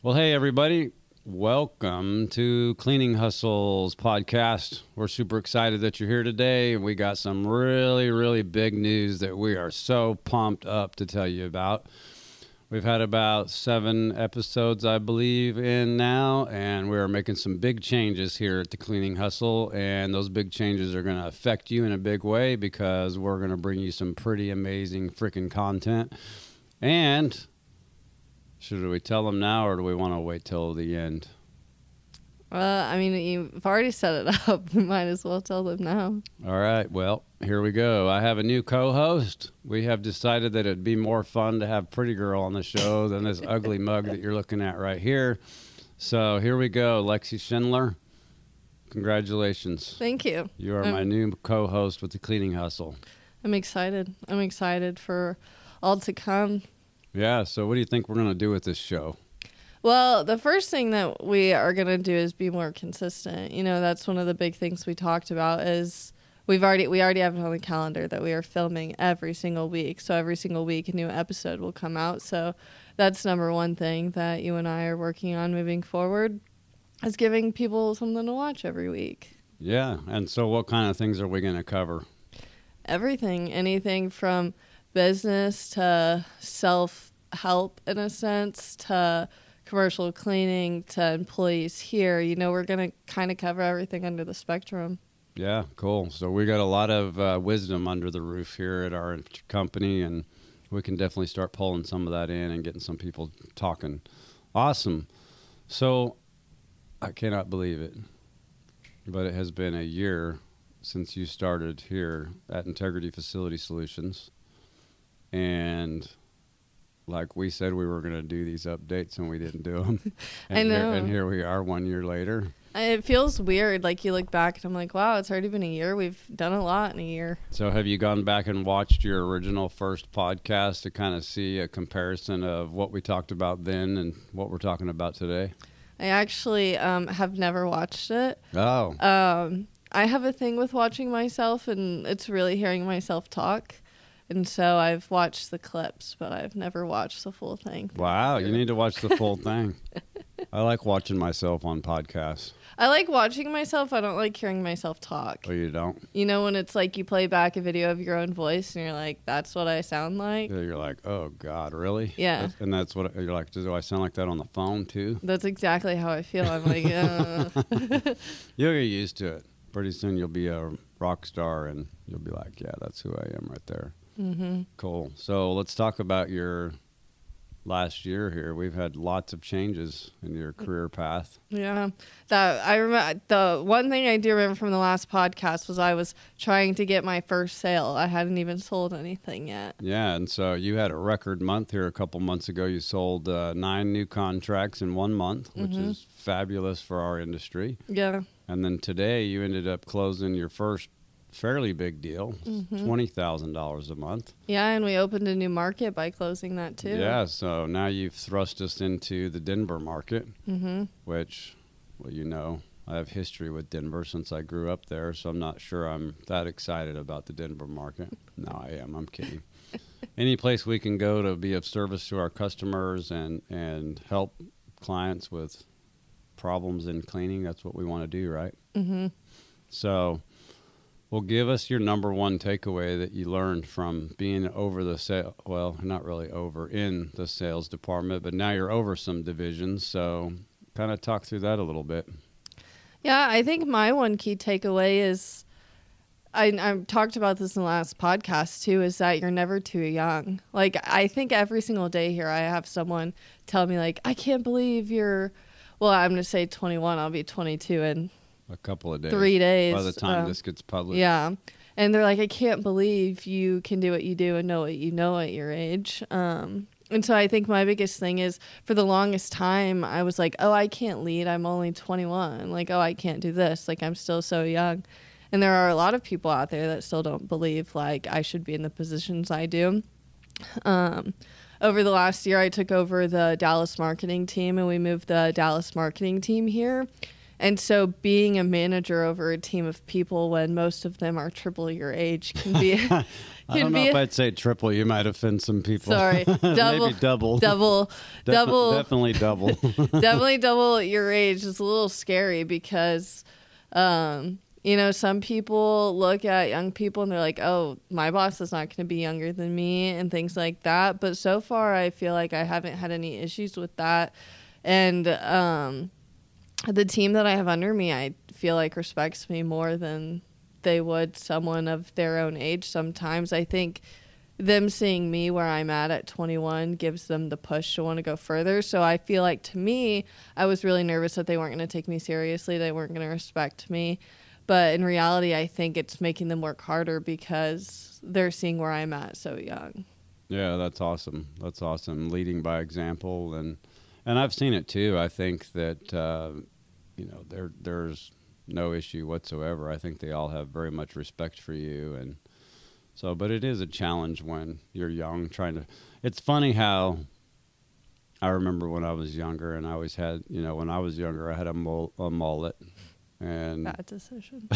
Well, hey, everybody. Welcome to Cleaning Hustles podcast. We're super excited that you're here today. We got some really big news that we are so pumped up to tell you about. We've had about 7 episodes, I believe, in now, and we are making some big changes here at the Cleaning Hustle, and those big changes are going to affect you in a big way because we're going to bring you some pretty amazing freaking content. And should we tell them now, or do we want to wait till the end? You've already set it up. We might as well tell them now. All right. Well, here we go. I have a new co-host. We have decided that it'd be more fun to have Pretty Girl on the show than this ugly mug that you're looking at right here. So here we go. Lexi Schindler, congratulations. Thank you. You are my new co-host with the Cleaning Hustle. I'm excited. I'm excited for all to come. Yeah. So what do you think we're going to do with this show? Well, the first thing that we are going to do is be more consistent. You know, that's one of the big things we talked about is we already have it on the calendar that we are filming every single week. So every single week a new episode will come out. So that's number one thing that you and I are working on moving forward is giving people something to watch every week. Yeah. And so what kind of things are we going to cover? Everything. Anything from business to self-help in a sense to commercial cleaning to employees here. You know, we're going to kind of cover everything under the spectrum. Yeah, cool. So we got a lot of wisdom under the roof here at our company, and we can definitely start pulling some of that in and getting some people talking. Awesome. So I cannot believe it, but it has been a year since you started here at Integrity Facility Solutions. And like we said we were going to do these updates and we didn't do them. And I know. Here we are 1 year later. It feels weird. Like you look back and I'm like, wow, it's already been a year. We've done a lot in a year. So have you gone back and watched your original first podcast to kind of see a comparison of what we talked about then and what we're talking about today? I actually have never watched it. Oh. I have a thing with watching myself, and it's really hearing myself talk. And so I've watched the clips, but I've never watched the full thing. Wow, you need to watch the full thing. I like watching myself on podcasts. I like watching myself. I don't like hearing myself talk. Oh, you don't? You know, when it's like you play back a video of your own voice and you're like, that's what I sound like? You're like, oh, God, really? Yeah. And that's what you're like, do I sound like that on the phone, too? That's exactly how I feel. I'm like, You'll get used to it. Pretty soon you'll be a rock star and you'll be like, yeah, that's who I am right there. Mm-hmm. Cool. So let's talk about your last year here. We've had lots of changes in your career path. Yeah. I remember the one thing I do remember from the last podcast was I was trying to get my first sale. I hadn't even sold anything yet. Yeah. And so you had a record month here a couple months ago. You sold 9 new contracts in 1 month, which is fabulous for our industry. Yeah. And then today you ended up closing your first fairly big deal, $20,000 a month. Yeah, and we opened a new market by closing that too. Yeah, so now you've thrust us into the Denver market, which, well, you know, I have history with Denver since I grew up there, so I'm not sure I'm that excited about the Denver market. No, I am. I'm kidding. Any place we can go to be of service to our customers and help clients with problems in cleaning, that's what we want to do, right? Mm-hmm. So, well, give us your number one takeaway that you learned from being over the sale. Well, not really over in the sales department, but now you're over some divisions. So kind of talk through that a little bit. Yeah, I think my one key takeaway is, I talked about this in the last podcast too, is that you're never too young. Like, I think every single day here I have someone tell me like, I can't believe you're, well, I'm going to say 21. I'll be 22 in a couple of days. 3 days. By the time this gets published. Yeah. And they're like, I can't believe you can do what you do and know what you know at your age. And so I think my biggest thing is, for the longest time, I was like, oh, I can't lead. I'm only 21. Like, oh, I can't do this. Like, I'm still so young. And there are a lot of people out there that still don't believe, like, I should be in the positions I do. Over the last year, I took over the Dallas marketing team, and we moved the Dallas marketing team here. And so being a manager over a team of people when most of them are triple your age can be I don't know if I'd say triple. You might offend some people. Sorry, Maybe double. Double. Definitely double. Definitely double your age is a little scary because, some people look at young people and they're like, oh, my boss is not going to be younger than me and things like that. But so far, I feel like I haven't had any issues with that. And the team that I have under me, I feel like respects me more than they would someone of their own age sometimes. I think them seeing me where I'm at 21 gives them the push to want to go further. So I feel like, to me, I was really nervous that they weren't going to take me seriously. They weren't going to respect me. But in reality, I think it's making them work harder because they're seeing where I'm at so young. Yeah, that's awesome. That's awesome. Leading by example. And I've seen it too. I think that, there's no issue whatsoever. I think they all have very much respect for you. And so, but it is a challenge when you're young it's funny how I remember when I was younger and I always had, when I was younger, I had a mullet. And bad decision.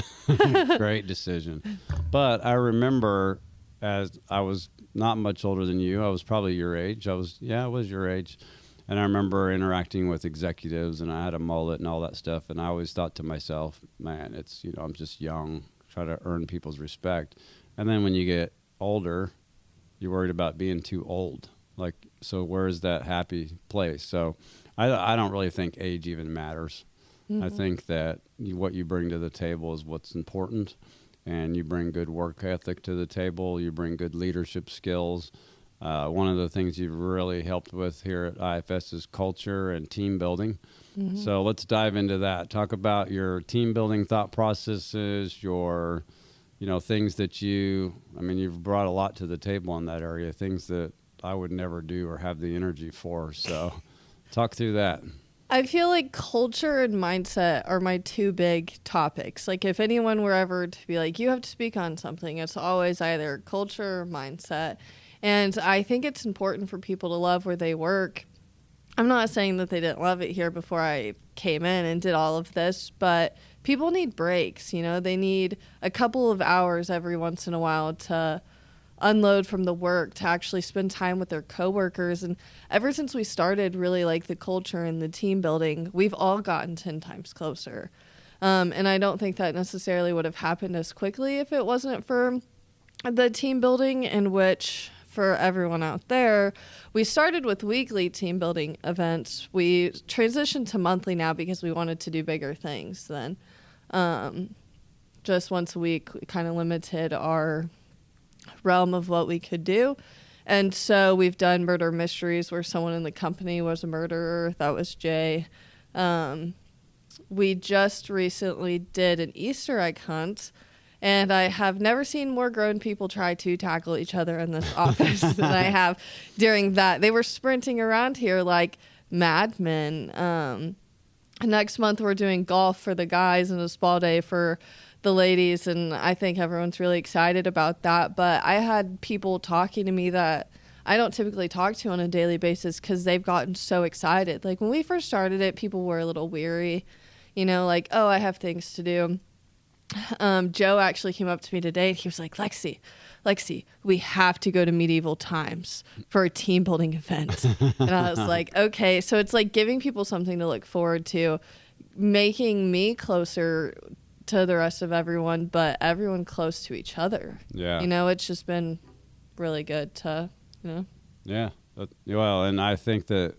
Great decision. But I remember, as I was not much older than you, I was probably your age. I was your age. And I remember interacting with executives and I had a mullet and all that stuff. And I always thought to myself, man, it's, I'm just young, try to earn people's respect. And then when you get older, you're worried about being too old. Like, so where's that happy place? So I don't really think age even matters. I think that what you bring to the table is what's important, and you bring good work ethic to the table. You bring good leadership skills. One of the things you've really helped with here at IFS is culture and team building. Mm-hmm. So let's dive into that. Talk about your team building thought processes, your, things that you've brought a lot to the table in that area, things that I would never do or have the energy for. So talk through that. I feel like culture and mindset are my two big topics. Like, if anyone were ever to be like, you have to speak on something, it's always either culture or mindset. And I think it's important for people to love where they work. I'm not saying that they didn't love it here before I came in and did all of this, but people need breaks. They need a couple of hours every once in a while to unload from the work, to actually spend time with their coworkers. And ever since we started really like the culture and the team building, we've all gotten 10 times closer. And I don't think that necessarily would have happened as quickly if it wasn't for the team building, in which, for everyone out there, we started with weekly team building events. We transitioned to monthly now because we wanted to do bigger things then. Just once a week, we kind of limited our realm of what we could do. And so we've done murder mysteries where someone in the company was a murderer. That was Jay. We just recently did an Easter egg hunt, and I have never seen more grown people try to tackle each other in this office than I have during that. They were sprinting around here like madmen. Next month we're doing golf for the guys and a spa day for the ladies, and I think everyone's really excited about that. But I had people talking to me that I don't typically talk to on a daily basis because they've gotten so excited. Like, when we first started it, people were a little weary, like, oh, I have things to do. Joe actually came up to me today and he was like, Lexi, we have to go to medieval times for a team building event. And I was like, okay. So it's like giving people something to look forward to, making me closer to the rest of everyone, but everyone close to each other. Yeah. It's just been really good to, Yeah. Well, and I think that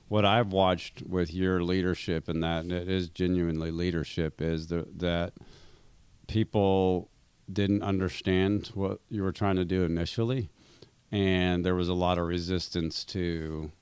what I've watched with your leadership, and it is genuinely leadership, is that people didn't understand what you were trying to do initially. And there was a lot of resistance to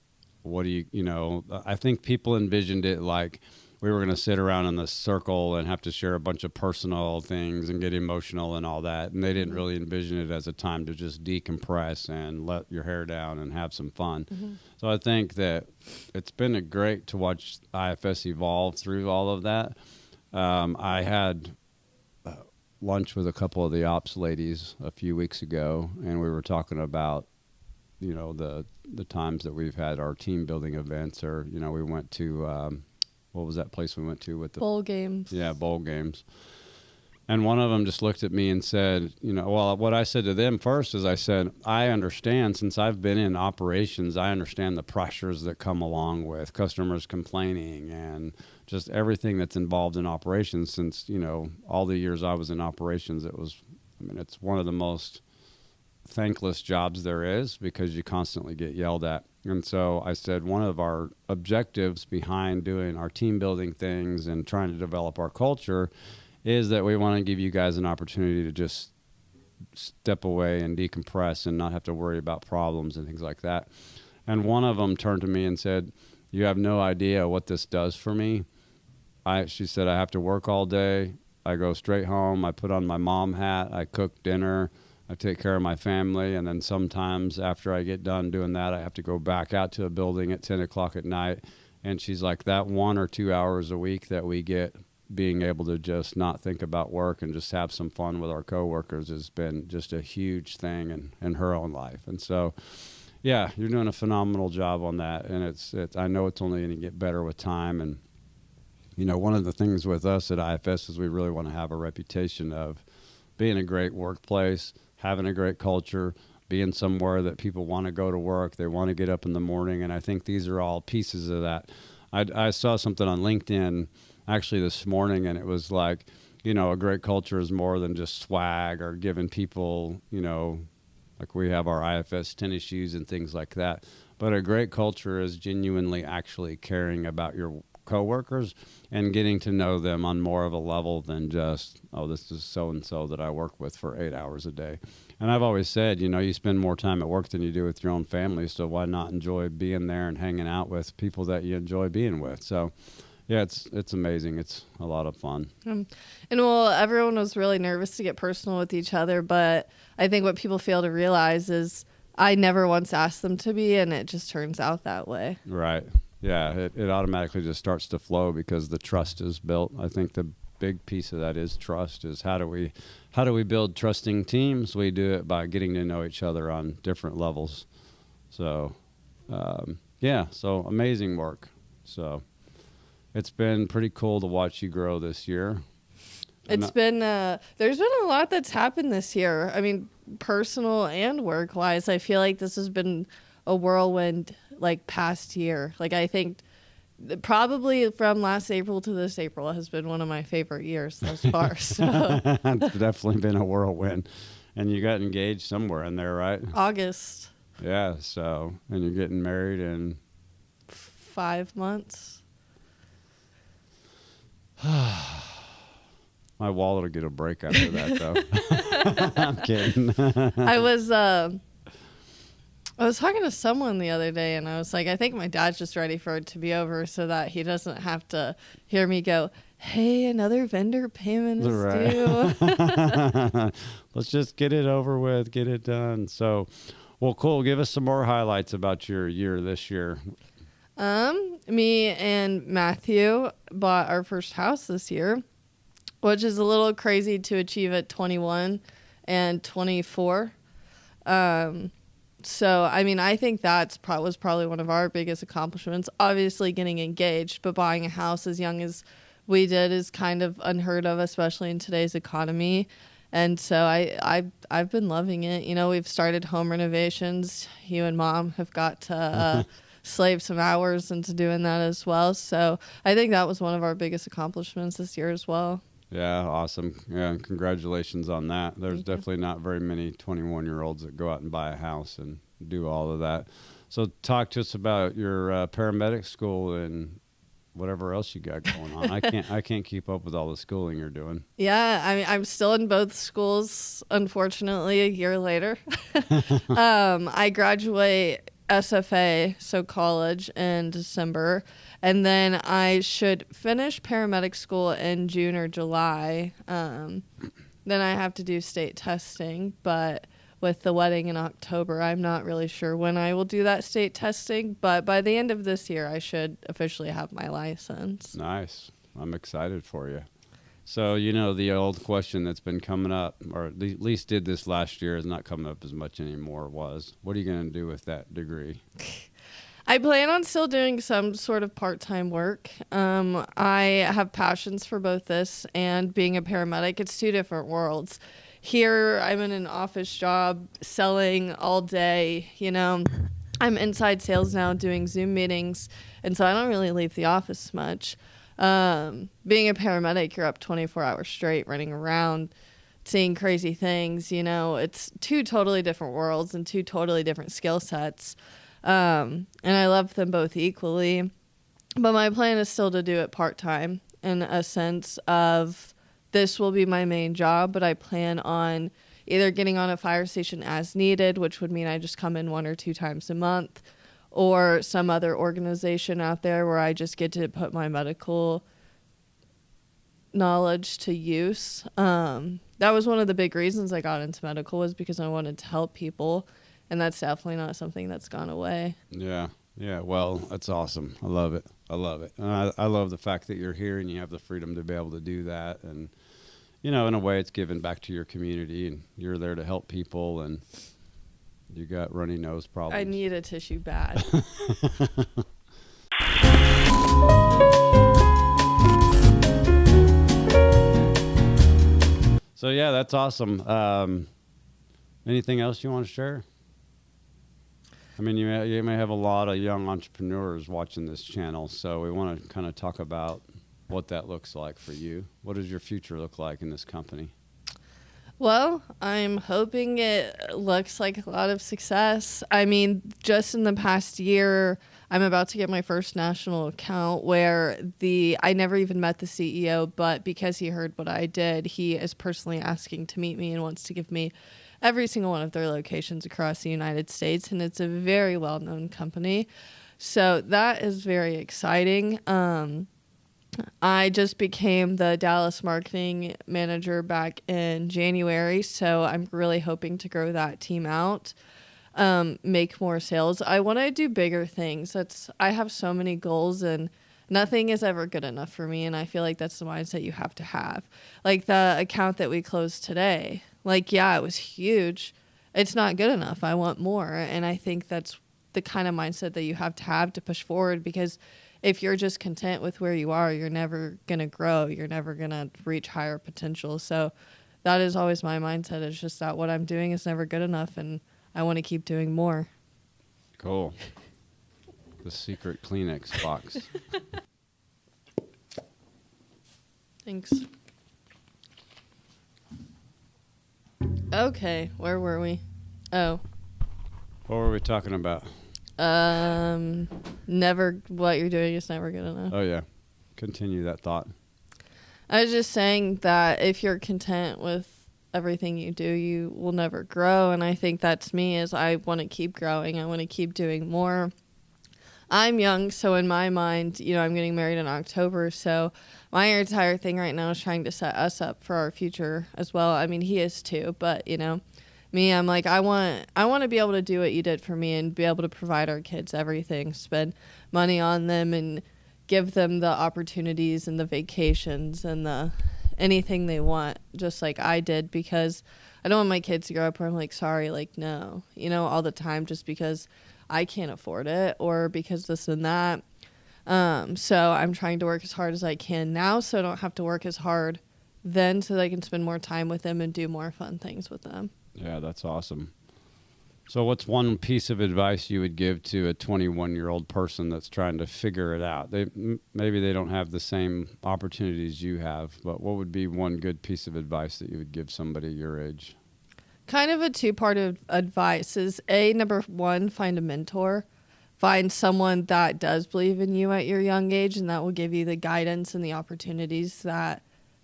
I think people envisioned it like we were going to sit around in the circle and have to share a bunch of personal things and get emotional and all that. And they didn't really envision it as a time to just decompress and let your hair down and have some fun. Mm-hmm. So I think that it's been great to watch IFS evolve through all of that. I had lunch with a couple of the ops ladies a few weeks ago, and we were talking about, the times that we've had our team building events, or, we went to, what was that place we went to with the bowl games. Yeah, bowl games. And one of them just looked at me and said, well, what I said to them first is I said, I understand, since I've been in operations, I understand the pressures that come along with customers complaining and just everything that's involved in operations. Since, all the years I was in operations, it's one of the most thankless jobs there is because you constantly get yelled at. And so I said, one of our objectives behind doing our team building things and trying to develop our culture is that we want to give you guys an opportunity to just step away and decompress and not have to worry about problems and things like that. And one of them turned to me and said, you have no idea what this does for me. She said, I have to work all day. I go straight home. I put on my mom hat. I cook dinner. I take care of my family. And then sometimes after I get done doing that, I have to go back out to a building at 10 o'clock at night. And she's like, that 1 or 2 hours a week that we get being able to just not think about work and just have some fun with our coworkers has been just a huge thing in her own life. And so, yeah, you're doing a phenomenal job on that. And it's I know it's only going to get better with time. And, one of the things with us at IFS is we really want to have a reputation of being a great workplace, having a great culture, being somewhere that people want to go to work. They want to get up in the morning. And I think these are all pieces of that. I saw something on LinkedIn actually this morning, and it was like, a great culture is more than just swag or giving people, like we have our IFS tennis shoes and things like that. But a great culture is genuinely actually caring about your coworkers and getting to know them on more of a level than just, oh, this is so-and-so that I work with for 8 hours a day. And I've always said, you spend more time at work than you do with your own family, so why not enjoy being there and hanging out with people that you enjoy being with? So, yeah, it's amazing. It's a lot of fun. Everyone was really nervous to get personal with each other, but I think what people fail to realize is I never once asked them to be, and it just turns out that way. Right. Yeah, it automatically just starts to flow because the trust is built. I think the big piece of that is trust. Is how do we build trusting teams? We do it by getting to know each other on different levels. So, so amazing work. So. It's been pretty cool to watch you grow this year. There's been a lot that's happened this year. I mean, personal and work-wise, I feel like this has been a whirlwind, past year. I think probably from last April to this April has been one of my favorite years thus far. So. It's definitely been a whirlwind. And you got engaged somewhere in there, right? August. Yeah, and you're getting married in 5 months. My wallet will get a break after that, though. I'm kidding. I was talking to someone the other day, and I was like, I think my dad's just ready for it to be over so that he doesn't have to hear me go, hey, another vendor payment is due. Let's just get it over with, get it done. So, well, cool. Give us some more highlights about your year this year. Me and Matthew bought our first house this year, which is a little crazy to achieve at 21 and 24. So, I mean, I think that was probably one of our biggest accomplishments. Obviously, getting engaged, but buying a house as young as we did is kind of unheard of, especially in today's economy. And so I've been loving it. We've started home renovations. You and Mom have got to slave some hours into doing that as well. So I think that was one of our biggest accomplishments this year as well. Yeah, awesome. Yeah, and congratulations on that. There's definitely not very many 21-year-olds that go out and buy a house and do all of that. So talk to us about your paramedic school and whatever else you got going on. I can't keep up with all the schooling you're doing. Yeah, I mean, I'm still in both schools, unfortunately, a year later. I graduate SFA, so college, in December, and then I should finish paramedic school in June or July. Then I have to do state testing, but with the wedding in October, I'm not really sure when I will do that state testing, but by the end of this year, I should officially have my license. Nice. I'm excited for you. So, the old question that's been coming up, or at least did this last year, is not coming up as much anymore, was, what are you going to do with that degree? I plan on still doing some sort of part-time work. I have passions for both this and being a paramedic. It's two different worlds. Here, I'm in an office job selling all day. I'm inside sales now doing Zoom meetings, and so I don't really leave the office much. Being a paramedic, you're up 24 hours straight running around, seeing crazy things. It's two totally different worlds and two totally different skill sets. And I love them both equally. But my plan is still to do it part-time in a sense of this will be my main job, but I plan on either getting on a fire station as needed, which would mean I just come in 1 or 2 times a month, or some other organization out there where I just get to put my medical knowledge to use. That was one of the big reasons I got into medical, was because I wanted to help people. And that's definitely not something that's gone away. Yeah. Well, that's awesome. I love it. And I love the fact that you're here and you have the freedom to be able to do that. And, in a way it's giving back to your community, and you're there to help people, and you got runny nose problems. I need a tissue bad. So, yeah, that's awesome. Anything else you want to share? I mean, you may have a lot of young entrepreneurs watching this channel, so we want to kind of talk about what that looks like for you. What does your future look like in this company? Well, I'm hoping it looks like a lot of success. I mean, just in the past year, I'm about to get my first national account where I never even met the CEO, but because he heard what I did, he is personally asking to meet me and wants to give me every single one of their locations across the United States, and it's a very well-known company. So that is very exciting. I just became the Dallas marketing manager back in January, so I'm really hoping to grow that team out, make more sales. I want to do bigger things. I have so many goals, and nothing is ever good enough for me, and I feel like that's the mindset you have to have. Like the account that we closed today, it was huge. It's not good enough. I want more, and I think that's the kind of mindset that you have to push forward, because if you're just content with where you are, you're never going to grow. You're never going to reach higher potential. So that is always my mindset. It's just that what I'm doing is never good enough, and I want to keep doing more. Cool. The secret Kleenex box. Thanks. Okay, where were we? Oh. What were we talking about? Never, what you're doing is never good enough. Oh, yeah. Continue that thought. I was just saying that if you're content with everything you do, you will never grow. And I think that's me, is I want to keep growing. I want to keep doing more. I'm young, so in my mind, I'm getting married in October. So my entire thing right now is trying to set us up for our future as well. I mean, he is too, but, me, I'm like, I want to be able to do what you did for me and be able to provide our kids everything, spend money on them and give them the opportunities and the vacations and the anything they want, just like I did, because I don't want my kids to grow up where I'm like, sorry, no, all the time just because I can't afford it or because this and that. So I'm trying to work as hard as I can now so I don't have to work as hard then, so that I can spend more time with them and do more fun things with them. Yeah, that's awesome. So what's one piece of advice you would give to a 21-year-old person that's trying to figure it out? Maybe they don't have the same opportunities you have, but what would be one good piece of advice that you would give somebody your age? Kind of a two-part of advice is number one, find a mentor. Find someone that does believe in you at your young age, and that will give you the guidance and the opportunities that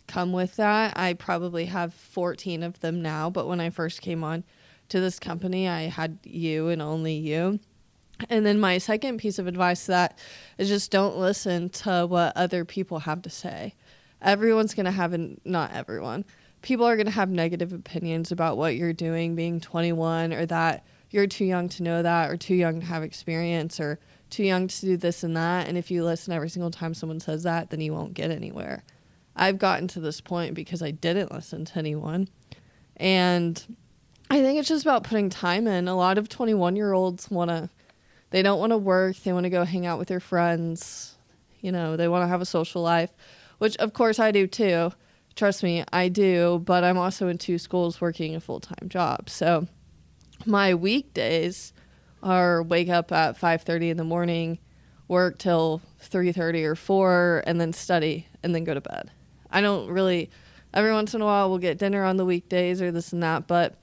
come with that. I probably have 14 of them now, but when I first came on to this company, I had you and only you. And then my second piece of advice that is just don't listen to what other people have to say. Everyone's going to have, not everyone, people are going to have negative opinions about what you're doing being 21, or that you're too young to know that, or too young to have experience, or too young to do this and that. And if you listen every single time someone says that, then you won't get anywhere. I've gotten to this point because I didn't listen to anyone. And I think it's just about putting time in. A lot of 21-year-olds want to They don't want to work. They want to go hang out with their friends. You know, they want to have a social life, which of course I do too. Trust me, I do. But I'm also in 2 schools working a full-time job. So my weekdays are wake up at 5:30 in the morning, work till 3:30 or 4, and then study, and then go to bed. I don't really, every once in a while we'll get dinner on the weekdays or this and that, but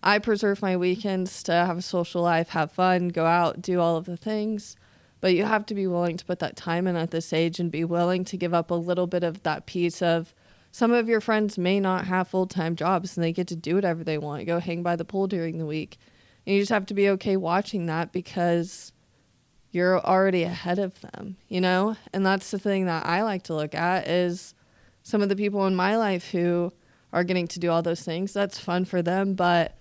I preserve my weekends to have a social life, have fun, go out, do all of the things. But you have to be willing to put that time in at this age and be willing to give up a little bit of that piece of, some of your friends may not have full-time jobs and they get to do whatever they want, go hang by the pool during the week. And you just have to be okay watching that because you're already ahead of them, you know? And that's the thing that I like to look at is some of the people in my life who are getting to do all those things. That's fun for them, but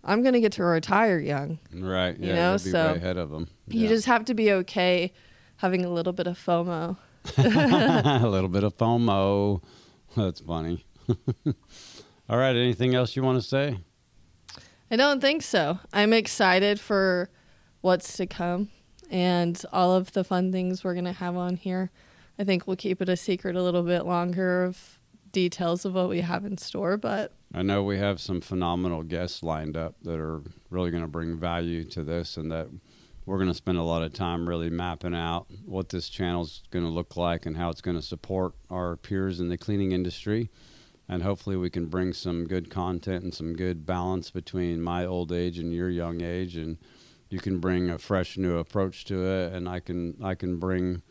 I'm going to get to retire young. Right. Yeah, you know? you'll be So way ahead of them. you just have to be okay having a little bit of FOMO. A little bit of FOMO. That's funny. All right. Anything else you want to say? I don't think so. I'm excited for what's to come and all of the fun things we're going to have on here. I think we'll keep it a secret a little bit longer of details of what we have in store, but I know we have some phenomenal guests lined up that are really going to bring value to this, and that we're going to spend a lot of time really mapping out what this channel is going to look like and how it's going to support our peers in the cleaning industry. And hopefully we can bring some good content and some good balance between my old age and your young age, and you can bring a fresh new approach to it, and I can bring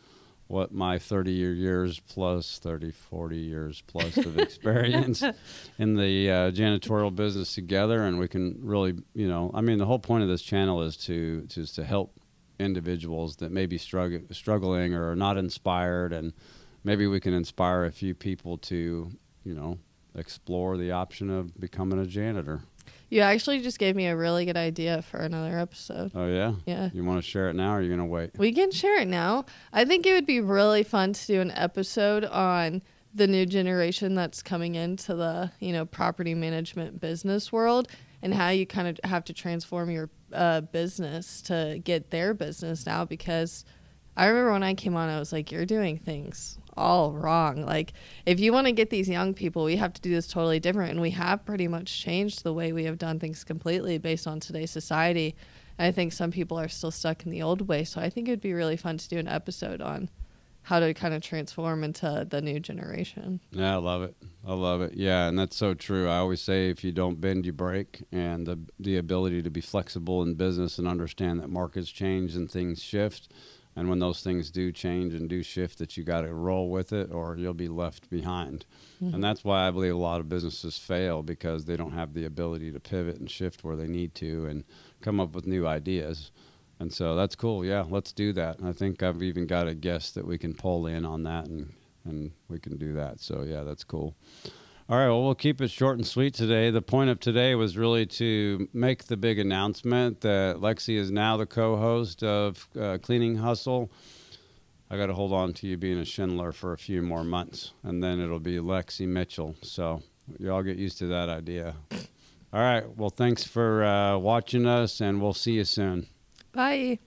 what my 30 years plus 40 years plus of experience in the janitorial business together, and we can really, you know, I mean, the whole point of this channel is to help individuals that may be struggling or are not inspired, and maybe we can inspire a few people to, you know, explore the option of becoming a janitor. you actually just gave me a really good idea for another episode. Oh, yeah? Yeah. You want to share it now, or are you going to wait? We can share it now. I think it would be really fun to do an episode on the new generation that's coming into the, you know, property management business world and how you kind of have to transform your business to get their business now, because I remember when I came on, I was like, you're doing things all wrong. Like, if you want to get these young people, we have to do this totally different. And we have pretty much changed the way we have done things completely based on today's society. And I think some people are still stuck in the old way. So I think it'd be really fun to do an episode on how to kind of transform into the new generation. Yeah, I love it. I love it. Yeah, and that's so true. I always say if you don't bend, you break. And the ability to be flexible in business and understand that markets change and things shift. And when those things do change and do shift, that you got to roll with it or you'll be left behind. Mm-hmm. And that's why I believe a lot of businesses fail, because they don't have the ability to pivot and shift where they need to and come up with new ideas. And so that's cool. Yeah, let's do that. And I think I've even got a guest that we can pull in on that, and we can do that. So, yeah, that's cool. All right, well, we'll keep it short and sweet today. The point of today was really to make the big announcement that Lexi is now the co-host of Cleaning Hustle. I got to hold on to you being a Schindler for a few more months, and then it'll be Lexi Mitchell. So y'all get used to that idea. All right, well, thanks for watching us, and we'll see you soon. Bye.